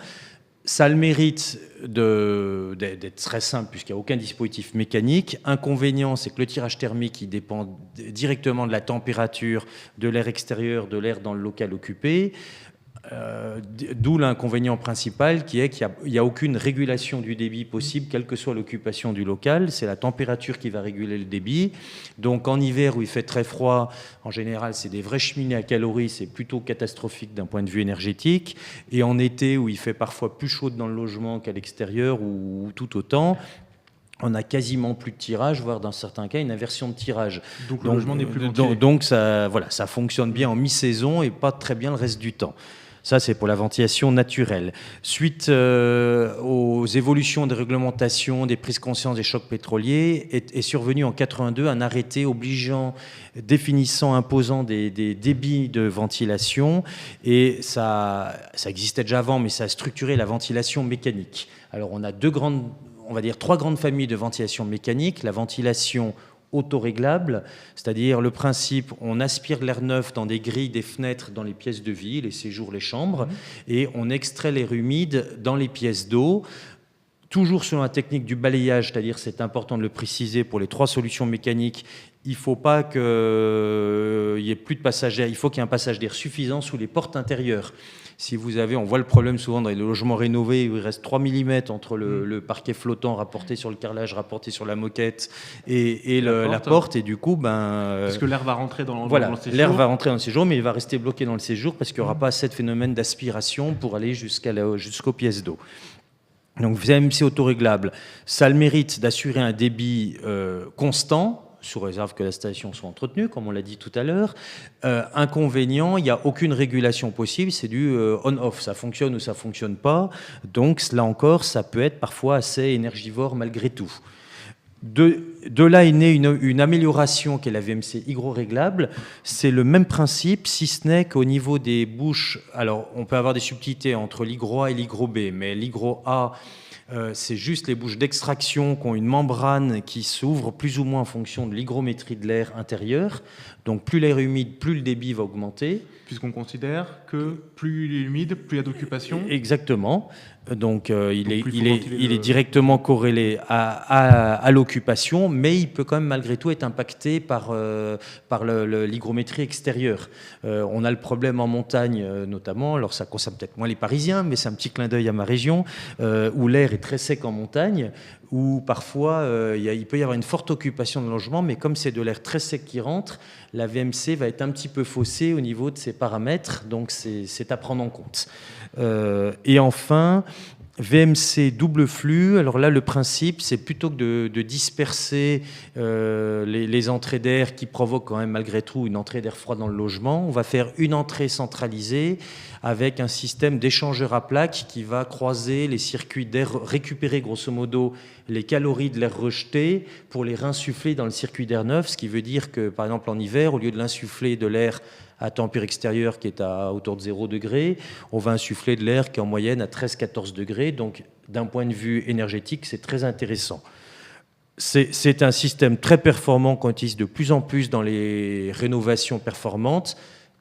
C: Ça a le mérite d'être très simple puisqu'il n'y a aucun dispositif mécanique. Inconvénient, c'est que le tirage thermique il dépend directement de la température de l'air extérieur, de l'air dans le local occupé. D'où l'inconvénient principal qui est qu'il n'y a aucune régulation du débit possible, quelle que soit l'occupation du local. C'est la température qui va réguler le débit. Donc en hiver où il fait très froid, en général c'est des vraies cheminées à calories, c'est plutôt catastrophique d'un point de vue énergétique. Et en été où il fait parfois plus chaud dans le logement qu'à l'extérieur ou tout autant, on n'a quasiment plus de tirage, voire dans certains cas une inversion de tirage.
A: Donc le logement n'est plus ventilé.
C: Donc ça fonctionne bien en mi-saison et pas très bien le reste du temps. Ça, c'est pour la ventilation naturelle. Suite aux évolutions des réglementations, des prises de conscience des chocs pétroliers, est survenu en 82 un arrêté obligeant, définissant, imposant des débits de ventilation. Et ça existait déjà avant, mais ça a structuré la ventilation mécanique. Alors, on a trois grandes familles de ventilation mécanique. La ventilation autoréglable, c'est-à-dire le principe, on aspire l'air neuf dans des grilles, des fenêtres dans les pièces de vie, les séjours, les chambres, et on extrait l'air humide dans les pièces d'eau. toujours selon la technique du balayage, c'est-à-dire, c'est important de le préciser, pour les 3 solutions mécaniques, il ne faut pas qu'il y ait plus de passage d'air, il faut qu'il y ait un passage d'air suffisant sous les portes intérieures. Si vous avez, on voit le problème souvent dans les logements rénovés où il reste 3 mm entre le parquet flottant rapporté sur le carrelage, rapporté sur la moquette et la porte, et du coup,
A: parce que l'air va rentrer dans le séjour.
C: L'air va rentrer dans le séjour, mais il va rester bloqué dans le séjour parce qu'il n'y aura pas assez de phénomène d'aspiration pour aller jusqu'aux pièces d'eau. Donc VMC autoréglable, ça a le mérite d'assurer un débit constant, sous réserve que la station soit entretenue, comme on l'a dit tout à l'heure. Inconvénient, il n'y a aucune régulation possible, c'est du on-off, ça fonctionne ou ça ne fonctionne pas. Donc là encore, ça peut être parfois assez énergivore malgré tout. De là est née une amélioration qui est la VMC hygroréglable. C'est le même principe, si ce n'est qu'au niveau des bouches, alors on peut avoir des subtilités entre l'hygro A et l'hygro B, mais l'hygro A, c'est juste les bouches d'extraction qui ont une membrane qui s'ouvre plus ou moins en fonction de l'hygrométrie de l'air intérieur. Donc plus l'air est humide, plus le débit va augmenter.
A: Puisqu'on considère que plus il est humide, plus il y a d'occupation.
C: Exactement. Donc il est directement corrélé à l'occupation, mais il peut quand même malgré tout être impacté par l'hygrométrie extérieure. On a le problème en montagne notamment, alors ça concerne peut-être moins les Parisiens, mais c'est un petit clin d'œil à ma région, où l'air est très sec en montagne, où parfois il peut y avoir une forte occupation de logement, mais comme c'est de l'air très sec qui rentre, la VMC va être un petit peu faussée au niveau de ses paramètres, donc c'est à prendre en compte. Et enfin, VMC double flux, alors là le principe c'est plutôt que de disperser les entrées d'air qui provoquent quand même malgré tout une entrée d'air froid dans le logement, on va faire une entrée centralisée avec un système d'échangeur à plaques qui va croiser les circuits d'air, récupérer grosso modo les calories de l'air rejeté pour les réinsuffler dans le circuit d'air neuf, ce qui veut dire que par exemple en hiver, au lieu de l'insuffler de l'air à température extérieure qui est à autour de 0 degré, on va insuffler de l'air qui est en moyenne à 13-14 degrés. Donc, d'un point de vue énergétique, c'est très intéressant. C'est un système très performant qu'on utilise de plus en plus dans les rénovations performantes,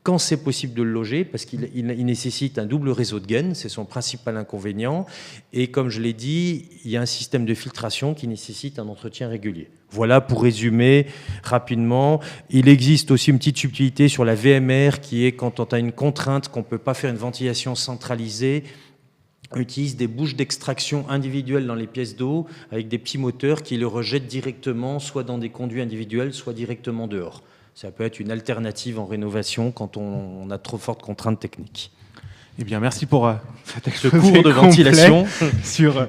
C: quand c'est possible de le loger, parce qu'il nécessite un double réseau de gaines, c'est son principal inconvénient. Et comme je l'ai dit, il y a un système de filtration qui nécessite un entretien régulier. Voilà pour résumer rapidement. Il existe aussi une petite subtilité sur la VMR qui est quand on a une contrainte qu'on ne peut pas faire une ventilation centralisée, on utilise des bouches d'extraction individuelles dans les pièces d'eau avec des petits moteurs qui le rejettent directement, soit dans des conduits individuels, soit directement dehors. Ça peut être une alternative en rénovation quand on a trop fortes contraintes techniques.
A: Eh bien, merci pour
C: ce cours de ventilation
A: sur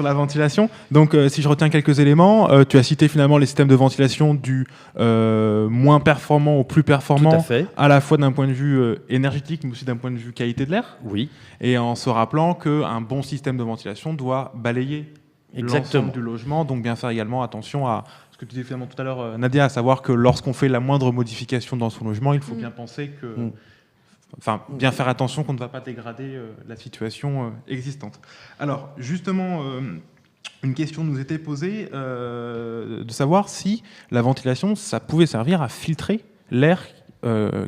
A: la ventilation. Donc, si je retiens quelques éléments, tu as cité finalement les systèmes de ventilation du moins performant au plus performant,
C: tout à fait,
A: à la fois d'un point de vue énergétique, mais aussi d'un point de vue qualité de l'air.
C: Oui.
A: Et en se rappelant qu'un bon système de ventilation doit balayer l'ensemble du logement, donc bien faire également attention à ce que tu disais finalement tout à l'heure, Nadia, à savoir que lorsqu'on fait la moindre modification dans son logement, il faut bien penser que... Enfin, bien faire attention qu'on ne va pas dégrader la situation existante. Alors, justement, une question nous était posée de savoir si la ventilation, ça pouvait servir à filtrer l'air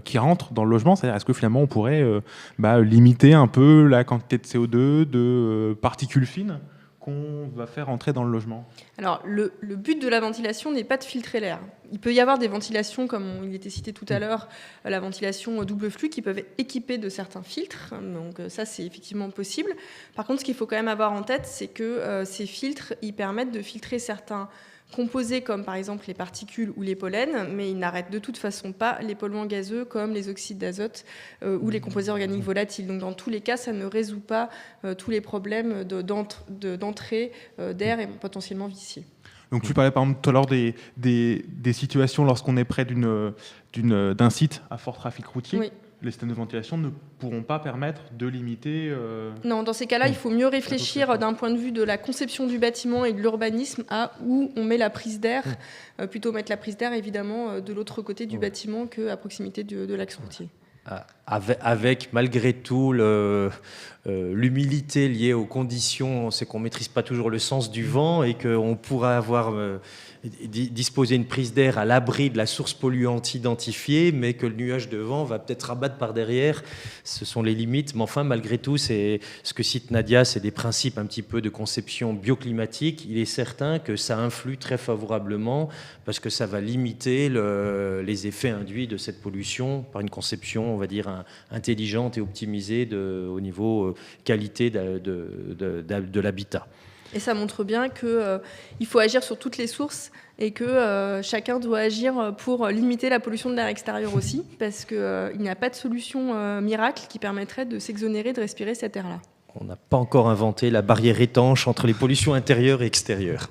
A: qui rentre dans le logement. C'est-à-dire, est-ce que finalement, on pourrait limiter un peu la quantité de CO2, de particules fines qu'on va faire entrer dans le logement?
B: Alors, le but de la ventilation n'est pas de filtrer l'air. Il peut y avoir des ventilations, comme il était cité tout à l'heure, la ventilation double flux, qui peuvent être équipées de certains filtres. Donc ça, c'est effectivement possible. Par contre, ce qu'il faut quand même avoir en tête, c'est que ces filtres, ils permettent de filtrer certains composés, comme par exemple les particules ou les pollens, mais ils n'arrêtent de toute façon pas les polluants gazeux, comme les oxydes d'azote ou les composés organiques volatiles. Donc dans tous les cas, ça ne résout pas tous les problèmes d'entrée d'air et potentiellement viciés.
A: Donc tu parlais par exemple tout à l'heure des situations lorsqu'on est près d'un site à fort trafic routier. Oui. Les systèmes de ventilation ne pourront pas permettre de limiter...
B: Non, dans ces cas-là, il faut mieux réfléchir d'un point de vue de la conception du bâtiment et de l'urbanisme à où on met la prise d'air. Plutôt mettre la prise d'air, évidemment, de l'autre côté du bâtiment qu'à proximité de l'axe routier.
C: avec malgré tout l'humilité liée aux conditions, c'est qu'on ne maîtrise pas toujours le sens du vent et qu'on pourra disposer une prise d'air à l'abri de la source polluante identifiée, mais que le nuage de vent va peut-être rabattre par derrière. Ce sont les limites, mais enfin, malgré tout, c'est ce que cite Nadia, c'est des principes un petit peu de conception bioclimatique. Il est certain que ça influe très favorablement parce que ça va limiter les effets induits de cette pollution par une conception, on va dire, intelligente et optimisée au niveau qualité de l'habitat.
B: Et ça montre bien qu'il faut agir sur toutes les sources et que chacun doit agir pour limiter la pollution de l'air extérieur aussi, parce qu'il n'y a pas de solution miracle qui permettrait de s'exonérer de respirer cet air-là.
C: On n'a pas encore inventé la barrière étanche entre les pollutions intérieures et extérieures.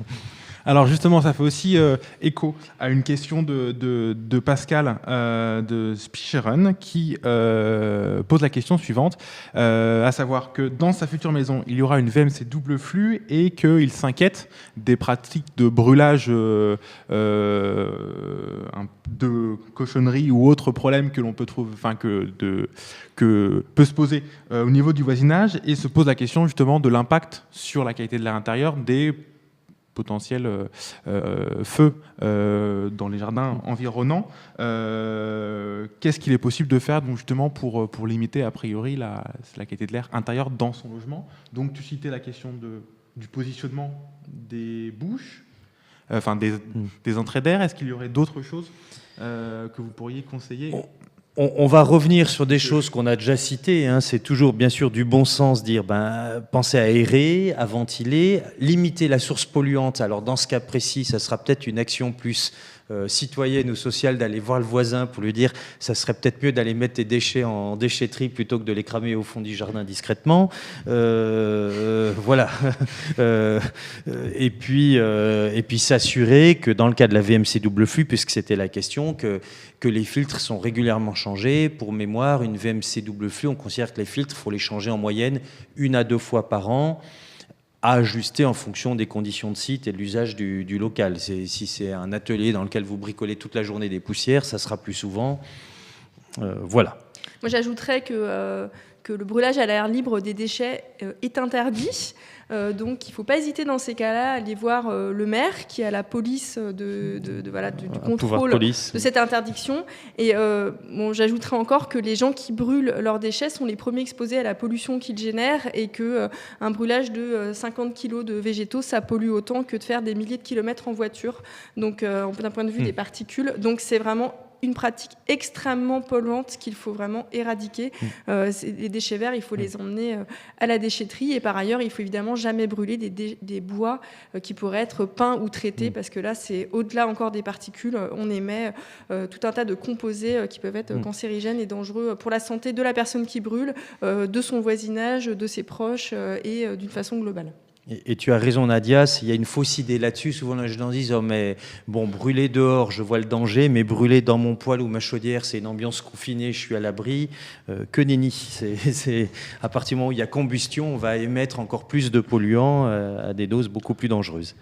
A: Alors justement, ça fait aussi écho à une question de Pascal de Spicheren qui pose la question suivante, à savoir que dans sa future maison, il y aura une VMC double flux et qu'il s'inquiète des pratiques de brûlage de cochonneries ou autres problèmes que l'on peut trouver, enfin que peut se poser au niveau du voisinage, et se pose la question justement de l'impact sur la qualité de l'air intérieur des potentiels feux dans les jardins environnants. Qu'est-ce qu'il est possible de faire donc, justement pour limiter a priori la qualité de l'air intérieur dans son logement? Donc tu citais la question du positionnement des bouches, enfin des entrées d'air. Est-ce qu'il y aurait d'autres choses que vous pourriez conseiller?
C: On va revenir sur des choses qu'on a déjà citées. C'est toujours bien sûr du bon sens, dire pensez à aérer, à ventiler, limiter la source polluante. Alors dans ce cas précis, ça sera peut-être une action plus citoyenne ou sociale d'aller voir le voisin pour lui dire ça serait peut-être mieux d'aller mettre tes déchets en déchetterie plutôt que de les cramer au fond du jardin discrètement. Voilà. Et puis s'assurer que dans le cas de la VMC double flux, puisque c'était la question, que les filtres sont régulièrement changés. Pour mémoire, une VMC double flux, on considère que les filtres, il faut les changer en moyenne 1 à 2 fois par an, à ajuster en fonction des conditions de site et de l'usage du local. Si c'est un atelier dans lequel vous bricolez toute la journée des poussières, ça sera plus souvent. Voilà.
B: Moi, j'ajouterais que le brûlage à l'air libre des déchets est interdit. Donc, il ne faut pas hésiter dans ces cas-là à aller voir le maire qui a la police du contrôle de cette interdiction. Et j'ajouterais encore que les gens qui brûlent leurs déchets sont les premiers exposés à la pollution qu'ils génèrent et qu'un brûlage de 50 kg de végétaux, ça pollue autant que de faire des milliers de kilomètres en voiture. Donc, d'un point de vue des particules. Donc, c'est vraiment une pratique extrêmement polluante qu'il faut vraiment éradiquer. Les déchets verts, il faut les emmener à la déchetterie. Et par ailleurs, il faut évidemment jamais brûler des bois qui pourraient être peints ou traités, parce que là, c'est au-delà encore des particules. On émet tout un tas de composés qui peuvent être cancérigènes et dangereux pour la santé de la personne qui brûle, de son voisinage, de ses proches et d'une façon globale.
C: Et tu as raison, Nadia, il y a une fausse idée là-dessus. Souvent, les gens disent mais bon, brûler dehors, je vois le danger, mais brûler dans mon poêle ou ma chaudière, c'est une ambiance confinée, je suis à l'abri. Que nenni. C'est à partir du moment où il y a combustion, on va émettre encore plus de polluants à des doses beaucoup plus dangereuses.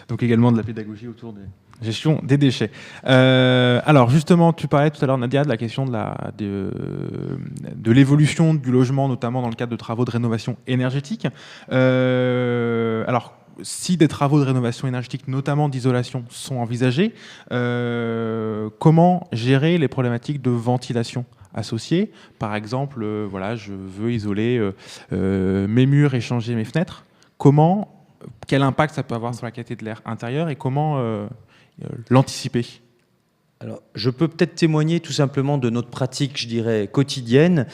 A: Donc également de la pédagogie autour des gestion des déchets. Alors justement, tu parlais tout à l'heure, Nadia, de la question de l'évolution du logement, notamment dans le cadre de travaux de rénovation énergétique. Alors, si des travaux de rénovation énergétique, notamment d'isolation, sont envisagés, comment gérer les problématiques de ventilation associées? Par exemple, je veux isoler mes murs et changer mes fenêtres. Quel impact ça peut avoir sur la qualité de l'air intérieur et comment l'anticiper?
C: Alors, je peux peut-être témoigner tout simplement de notre pratique, je dirais, quotidienne,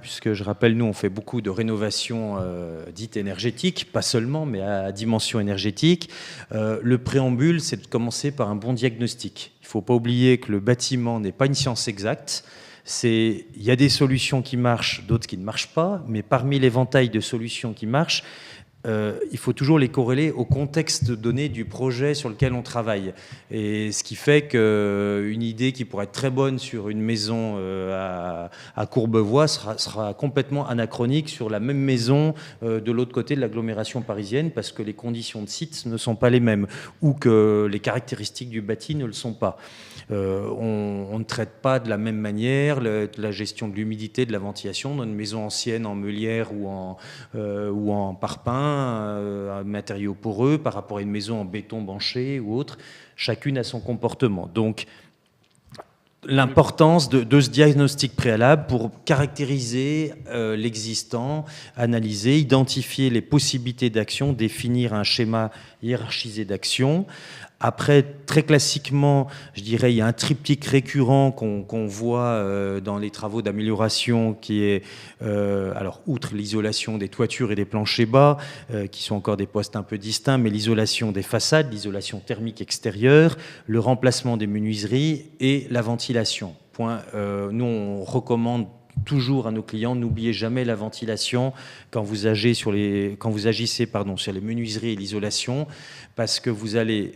C: puisque je rappelle, nous, on fait beaucoup de rénovations dites énergétiques, pas seulement, mais à dimension énergétique. Le préambule, c'est de commencer par un bon diagnostic. Il ne faut pas oublier que le bâtiment n'est pas une science exacte. Il y a des solutions qui marchent, d'autres qui ne marchent pas, mais parmi l'éventail de solutions qui marchent, il faut toujours les corréler au contexte donné du projet sur lequel on travaille. Et ce qui fait qu'une idée qui pourrait être très bonne sur une maison à Courbevoie sera complètement anachronique sur la même maison de l'autre côté de l'agglomération parisienne, parce que les conditions de site ne sont pas les mêmes ou que les caractéristiques du bâti ne le sont pas. On ne traite pas de la même manière la gestion de l'humidité, de la ventilation dans une maison ancienne en meulière ou en parpaing, un matériau poreux, par rapport à une maison en béton banché ou autre. Chacune a son comportement. Donc, l'importance de ce diagnostic préalable pour caractériser l'existant, analyser, identifier les possibilités d'action, définir un schéma hiérarchisé d'action. Après, très classiquement, je dirais, il y a un triptyque récurrent qu'on voit dans les travaux d'amélioration qui est, alors, outre l'isolation des toitures et des planchers bas, qui sont encore des postes un peu distincts, mais l'isolation des façades, l'isolation thermique extérieure, le remplacement des menuiseries et la ventilation. Nous, on recommande toujours à nos clients, n'oubliez jamais la ventilation quand vous agissez sur les menuiseries et l'isolation, parce que vous allez...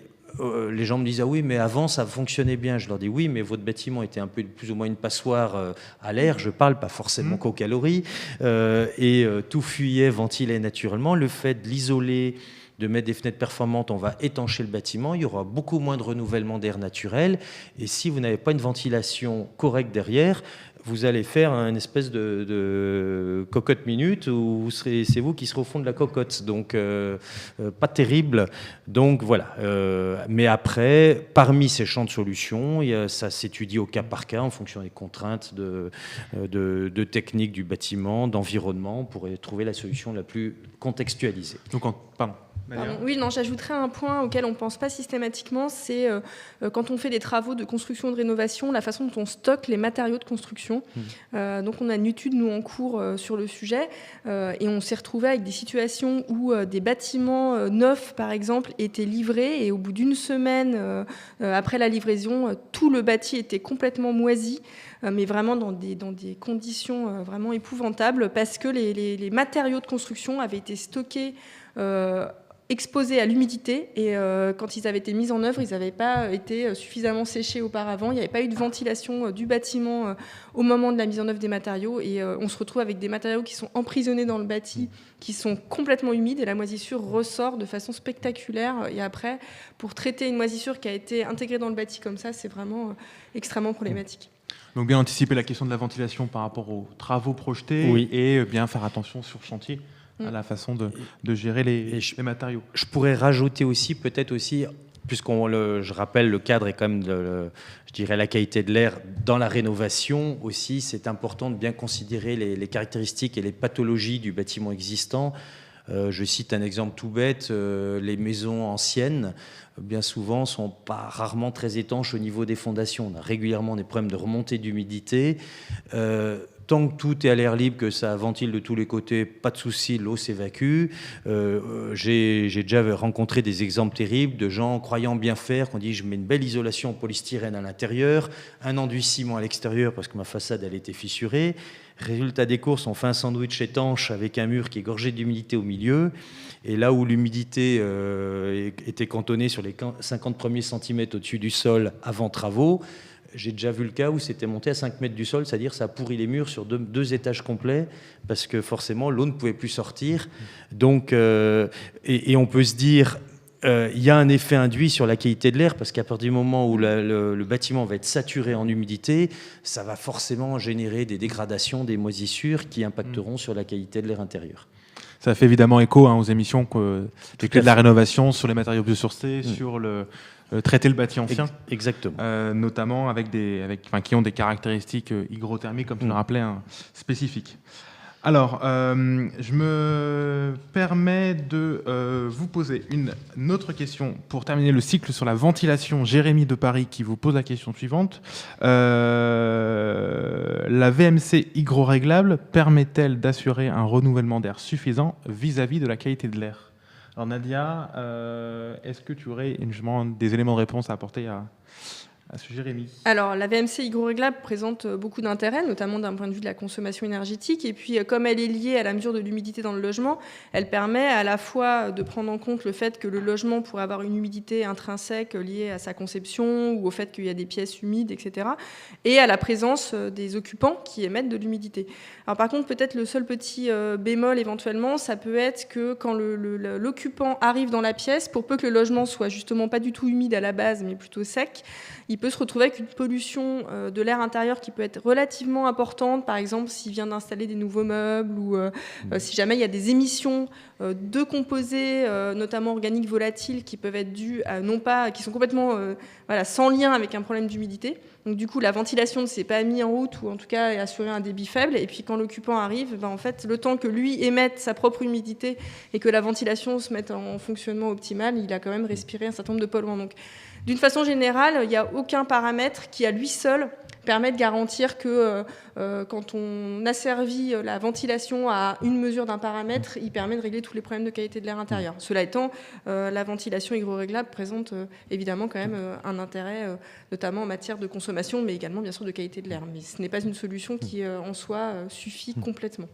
C: les gens me disent « Ah oui, mais avant, ça fonctionnait bien ». Je leur dis « Oui, mais votre bâtiment était un peu plus ou moins une passoire à l'air, je parle, pas forcément qu'aux calories, et tout fuyait, ventilait naturellement. Le fait de l'isoler, de mettre des fenêtres performantes, on va étancher le bâtiment, il y aura beaucoup moins de renouvellement d'air naturel. Et si vous n'avez pas une ventilation correcte derrière, vous allez faire une espèce de cocotte minute où c'est vous qui serez au fond de la cocotte. Donc, pas terrible. Donc, voilà. Mais après, parmi ces champs de solutions, ça s'étudie au cas par cas en fonction des contraintes de technique du bâtiment, d'environnement, pour trouver la solution la plus contextualisée.
A: Donc, pardon.
B: Oui, non, j'ajouterais un point auquel on ne pense pas systématiquement, c'est quand on fait des travaux de construction, de rénovation, la façon dont on stocke les matériaux de construction. Donc on a une étude, nous, en cours sur le sujet, et on s'est retrouvé avec des situations où des bâtiments neufs, par exemple, étaient livrés, et au bout d'une semaine après la livraison, tout le bâti était complètement moisi, mais vraiment dans des conditions vraiment épouvantables, parce que les matériaux de construction avaient été stockés exposés à l'humidité, et quand ils avaient été mis en œuvre, ils n'avaient pas été suffisamment séchés auparavant. Il n'y avait pas eu de ventilation du bâtiment au moment de la mise en œuvre des matériaux, et on se retrouve avec des matériaux qui sont emprisonnés dans le bâti, qui sont complètement humides, et la moisissure ressort de façon spectaculaire. Et après, pour traiter une moisissure qui a été intégrée dans le bâti comme ça, c'est vraiment extrêmement problématique.
A: Donc bien anticiper la question de la ventilation par rapport aux travaux projetés,
C: oui,
A: et bien faire attention sur chantier à la façon de gérer les matériaux.
C: Je pourrais rajouter aussi, peut-être aussi, je rappelle, le cadre est quand même, je dirais, la qualité de l'air dans la rénovation aussi. C'est important de bien considérer les caractéristiques et les pathologies du bâtiment existant. Je cite un exemple tout bête, les maisons anciennes, bien souvent, sont rarement très étanches au niveau des fondations. On a régulièrement des problèmes de remontée d'humidité. Tant que tout est à l'air libre, que ça ventile de tous les côtés, pas de souci, l'eau s'évacue. J'ai déjà rencontré des exemples terribles de gens croyant bien faire, qu'on dit je mets une belle isolation en polystyrène à l'intérieur, un enduit ciment à l'extérieur parce que ma façade elle était fissurée. Résultat des courses, on fait un sandwich étanche avec un mur qui est gorgé d'humidité au milieu. Et là où l'humidité était cantonnée sur les 50 premiers centimètres au-dessus du sol avant travaux, j'ai déjà vu le cas où c'était monté à 5 mètres du sol, c'est-à-dire ça a pourri les murs sur deux étages complets, parce que forcément l'eau ne pouvait plus sortir. Donc, et on peut se dire, il y a un effet induit sur la qualité de l'air, parce qu'à partir du moment où le bâtiment va être saturé en humidité, ça va forcément générer des dégradations, des moisissures qui impacteront sur la qualité de l'air intérieur.
A: Ça fait évidemment écho aux émissions des clés de la rénovation sur les matériaux biosourcés, sur traiter le bâti ancien.
C: Exactement.
A: Notamment qui ont des caractéristiques hygrothermiques, comme tu le rappelais, spécifiques. Alors, je me permets de vous poser une autre question pour terminer le cycle sur la ventilation. Jérémy de Paris qui vous pose la question suivante. La VMC hygroréglable permet-elle d'assurer un renouvellement d'air suffisant vis-à-vis de la qualité de l'air ? Alors Nadia, est-ce que tu aurais justement des éléments de réponse à apporter à ce Jérémy ?
B: Alors, la VMC hygroréglable présente beaucoup d'intérêt, notamment d'un point de vue de la consommation énergétique. Et puis, comme elle est liée à la mesure de l'humidité dans le logement, elle permet à la fois de prendre en compte le fait que le logement pourrait avoir une humidité intrinsèque liée à sa conception ou au fait qu'il y a des pièces humides, etc. et à la présence des occupants qui émettent de l'humidité. Alors, par contre, peut-être le seul petit bémol éventuellement, ça peut être que quand l'occupant arrive dans la pièce, pour peu que le logement soit justement pas du tout humide à la base, mais plutôt sec, il peut se retrouver avec une pollution de l'air intérieur qui peut être relativement importante, par exemple s'il vient d'installer des nouveaux meubles ou si jamais il y a des émissions de composés, notamment organiques volatiles, qui peuvent être dus à qui sont complètement sans lien avec un problème d'humidité. Donc du coup, la ventilation ne s'est pas mise en route ou en tout cas assurer un débit faible. Et puis quand l'occupant arrive, en fait, le temps que lui émette sa propre humidité et que la ventilation se mette en fonctionnement optimal, il a quand même respiré un certain nombre de polluants. Donc d'une façon générale, il n'y a aucun paramètre qui à lui seul permet de garantir que quand on asservit la ventilation à une mesure d'un paramètre, il permet de régler tous les problèmes de qualité de l'air intérieur. Cela étant, la ventilation hygroréglable présente évidemment quand même un intérêt, notamment en matière de consommation, mais également bien sûr de qualité de l'air. Mais ce n'est pas une solution qui en soi suffit complètement.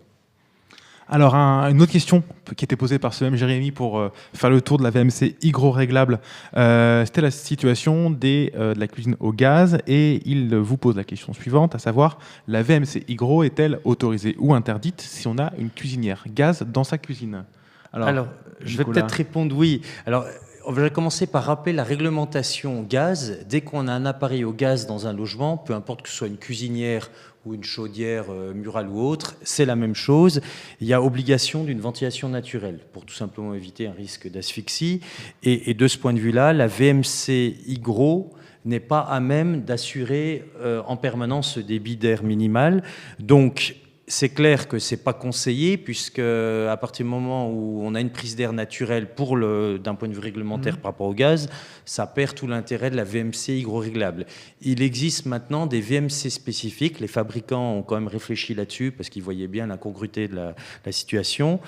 A: Alors, une autre question qui était posée par ce même Jérémy pour faire le tour de la VMC hygroréglable, c'était la situation de la cuisine au gaz, et il vous pose la question suivante, à savoir, la VMC hygro est-elle autorisée ou interdite si on a une cuisinière gaz dans sa cuisine?
C: Alors je vais peut-être répondre oui. Alors, on va commencer par rappeler la réglementation gaz. Dès qu'on a un appareil au gaz dans un logement, peu importe que ce soit une cuisinière ou une chaudière murale ou autre, c'est la même chose. Il y a obligation d'une ventilation naturelle pour tout simplement éviter un risque d'asphyxie. Et de ce point de vue-là, la VMC hygro n'est pas à même d'assurer en permanence ce débit d'air minimal. Donc, c'est clair que ce n'est pas conseillé, puisque à partir du moment où on a une prise d'air naturelle d'un point de vue réglementaire par rapport au gaz, ça perd tout l'intérêt de la VMC hygroréglable. Il existe maintenant des VMC spécifiques. Les fabricants ont quand même réfléchi là-dessus parce qu'ils voyaient bien l'incongruité de la situation.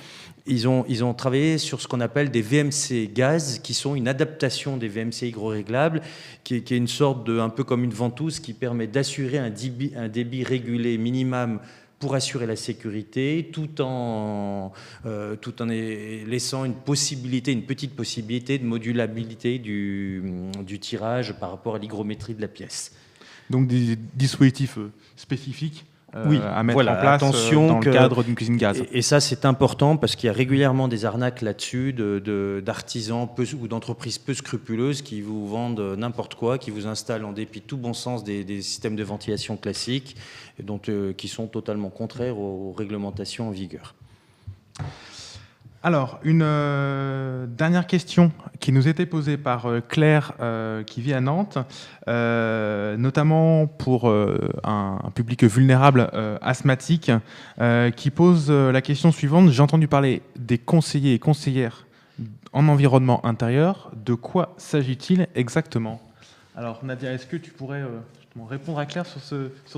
C: Ils ont travaillé sur ce qu'on appelle des VMC gaz, qui sont une adaptation des VMC hygroréglables, qui est une sorte un peu comme une ventouse qui permet d'assurer un débit régulé minimum pour assurer la sécurité, tout en laissant une petite possibilité de modulabilité du tirage par rapport à l'hygrométrie de la pièce.
A: Donc des dispositifs spécifiques à mettre en place
C: attention
A: dans le cadre d'une cuisine gaz.
C: Et ça, c'est important parce qu'il y a régulièrement des arnaques là-dessus d'artisans ou d'entreprises peu scrupuleuses qui vous vendent n'importe quoi, qui vous installent en dépit de tout bon sens des systèmes de ventilation classiques, et qui sont totalement contraires aux réglementations en vigueur.
A: Alors, une dernière question qui nous était posée par Claire, qui vit à Nantes, notamment pour un public vulnérable asthmatique, qui pose la question suivante. J'ai entendu parler des conseillers et conseillères en environnement intérieur. De quoi s'agit-il exactement? Alors, Nadia, est-ce que tu pourrais répondre à Claire sur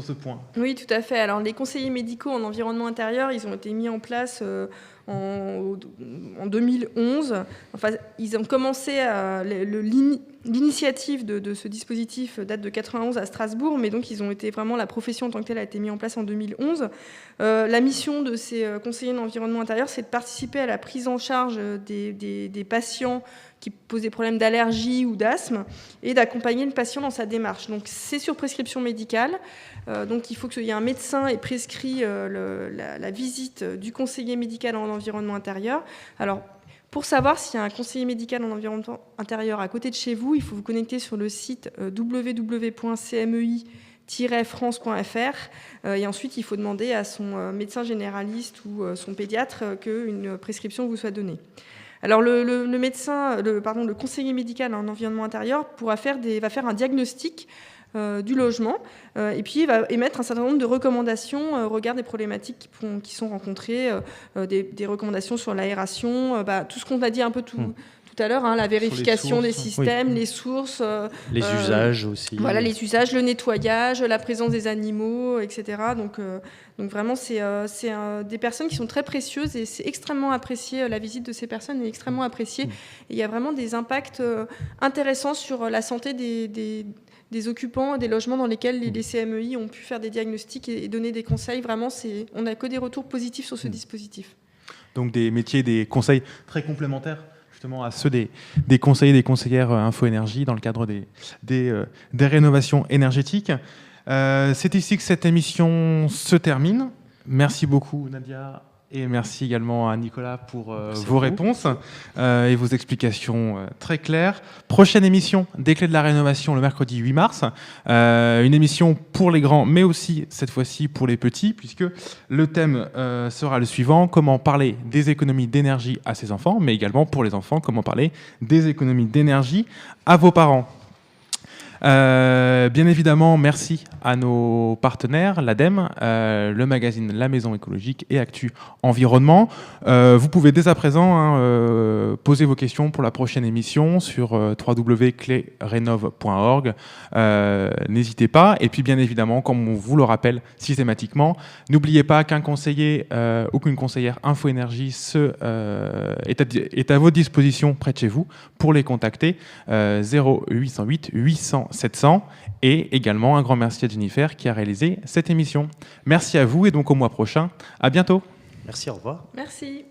A: ce point?
B: Oui, tout à fait. Alors, les conseillers médicaux en environnement intérieur, ils ont été mis en place en 2011. Enfin, ils ont commencé l'initiative de ce dispositif date de 91 à Strasbourg, mais donc ils ont été vraiment, la profession en tant que telle a été mise en place en 2011. La mission de ces conseillers d'environnement intérieur, c'est de participer à la prise en charge des patients qui posent des problèmes d'allergie ou d'asthme, et d'accompagner le patient dans sa démarche. Donc c'est sur prescription médicale. Donc il faut qu'il y ait un médecin ait prescrit la visite du conseiller médical en environnement intérieur. Alors, pour savoir s'il y a un conseiller médical en environnement intérieur à côté de chez vous, il faut vous connecter sur le site www.cmei-france.fr, et ensuite il faut demander à son médecin généraliste ou son pédiatre qu'une prescription vous soit donnée. Alors le conseiller médical en environnement intérieur va faire un diagnostic du logement, et puis il va émettre un certain nombre de recommandations au regard des problématiques qui sont rencontrées, des recommandations sur l'aération, tout ce qu'on a dit un peu tout à l'heure, la vérification des systèmes, les sources,
C: les usages aussi.
B: Voilà, les usages, le nettoyage, la présence des animaux, etc. Donc vraiment, c'est des personnes qui sont très précieuses, et c'est extrêmement apprécié. La visite de ces personnes est extrêmement appréciée. Et il y a vraiment des impacts intéressants sur la santé des occupants, des logements dans lesquels les CMEI ont pu faire des diagnostics et donner des conseils. Vraiment, on n'a que des retours positifs sur ce dispositif.
A: Donc des métiers, des conseils très complémentaires à ceux des conseillers et des conseillères Info-Énergie dans le cadre des rénovations énergétiques. C'est ici que cette émission se termine. Merci beaucoup Nadia Et merci également à Nicolas pour
C: Merci
A: vos
C: à vous.
A: réponses et vos explications très claires. Prochaine émission des Clés de la Rénovation le mercredi 8 mars. Une émission pour les grands, mais aussi cette fois-ci pour les petits, puisque le thème sera le suivant: comment parler des économies d'énergie à ses enfants, mais également pour les enfants, comment parler des économies d'énergie à vos parents. Bien évidemment, merci à nos partenaires, l'ADEME, le magazine La Maison Écologique et Actu Environnement. Vous pouvez dès à présent poser vos questions pour la prochaine émission sur www.clérenov.org. N'hésitez pas. Et puis bien évidemment, comme on vous le rappelle systématiquement, n'oubliez pas qu'un conseiller ou qu'une conseillère Info Énergie est à votre disposition près de chez vous pour les contacter. 0808 800 700, et également un grand merci à Jennifer qui a réalisé cette émission. Merci à vous et donc au mois prochain. À bientôt.
C: Merci, au revoir.
B: Merci.